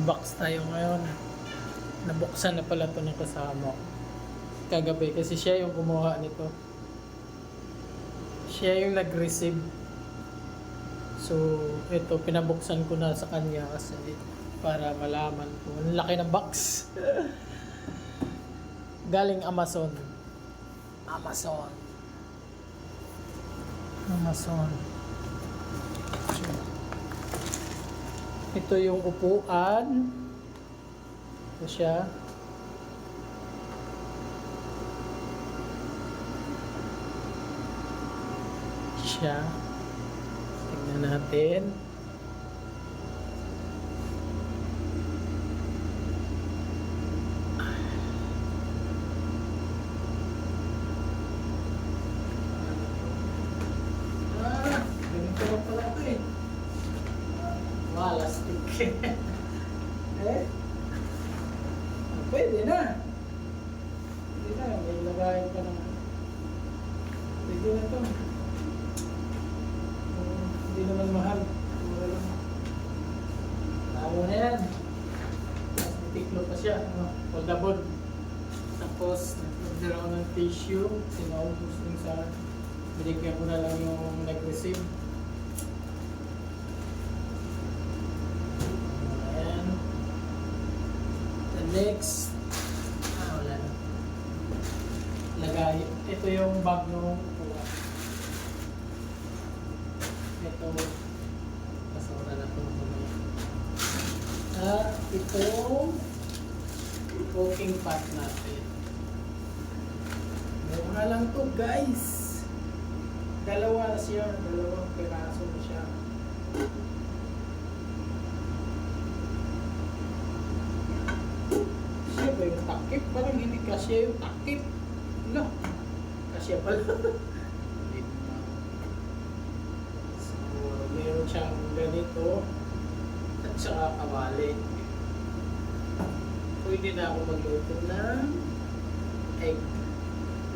Mag-unbox tayo ngayon. Nabuksan na pala to ng kasama ko kagabi kasi siya yung kumuha nito. Siya yung nag-receive. So, ito pinabuksan ko na sa kanya kasi para malaman ko. Ang laki ng box. Galing Amazon. Amazon. Ito yung upuan. Ito siya. Tingnan natin. Ganito lang pala ito eh. Plastic. Pwede na. May lagayin ka ng pwede na ito. Hindi naman mahal. Tama na yan. Tapos may tiklo pa siya. Foldable. Tapos nag-order ako ng tissue. Sinaubos dun sa binigyan ko na lang yung nag-receive. Ayan. The next wala na. Lagay. Ito yung bag nung kuha. Ito, basura na ito. At itong cooking pot natin. Mura lang to guys. Dalawa na siya. Dalawang piraso na siya. Siya ba yung takip? Parang hindi kasya yung takip. Wala. Kasya pala. Meron siyang ganito at saka kawali. Pwede na ako magluto ng egg.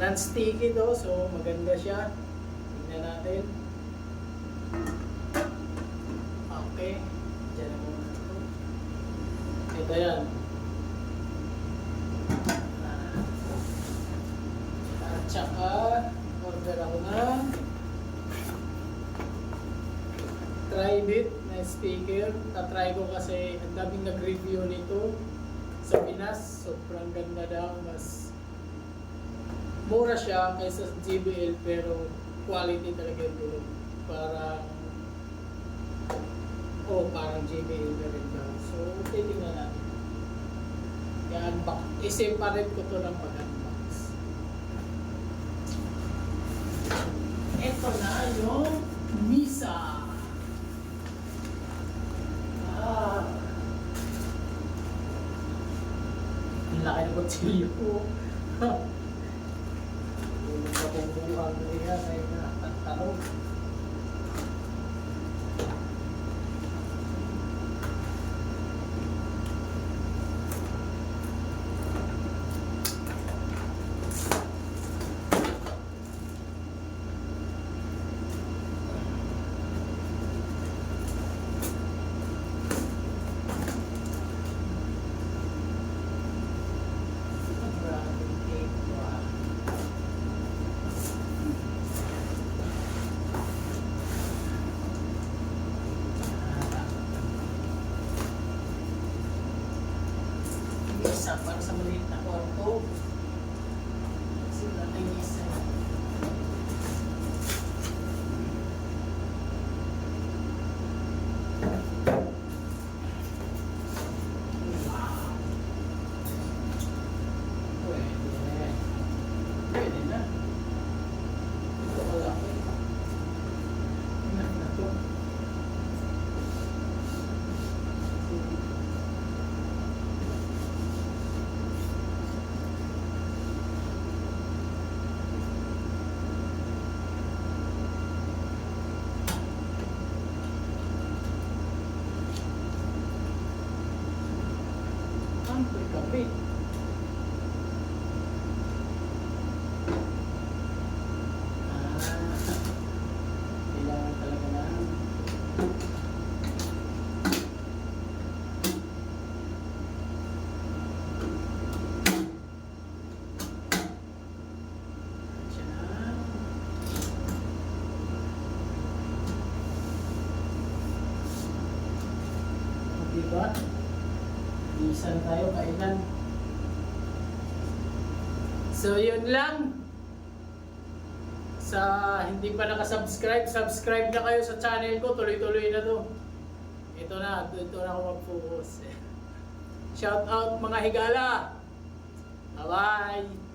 Non-sticky to, so maganda siya. Tingnan natin. Okay. Diyan na muna ito. Ito yan. At saka order ako ng Tribit na speaker. Tatry ko kasi ang daming nag-review nito sa Pinas. Sobrang ganda daw. Mas mura siya kaysa sa JBL pero quality talaga yung tulog. Parang JBL na rin daw. So, titingnan natin. Kaya i-separate ko to ng pag-unbox. Ito na yung misa. Ang laki ng kutsilyo ko. Yung kapungkuhan ko yan ay natatanong. Isa para sa maliit na kwarto. Kasi natin isa. Pwede na. Ito wala ko. Inak na to. Diba? Isa na tayo, kailan. So, yun lang. Sa hindi pa nakasubscribe, subscribe na kayo sa channel ko. Tuloy-tuloy na to. Ito na ako mag-focus. Shout out mga higala! Bye-bye!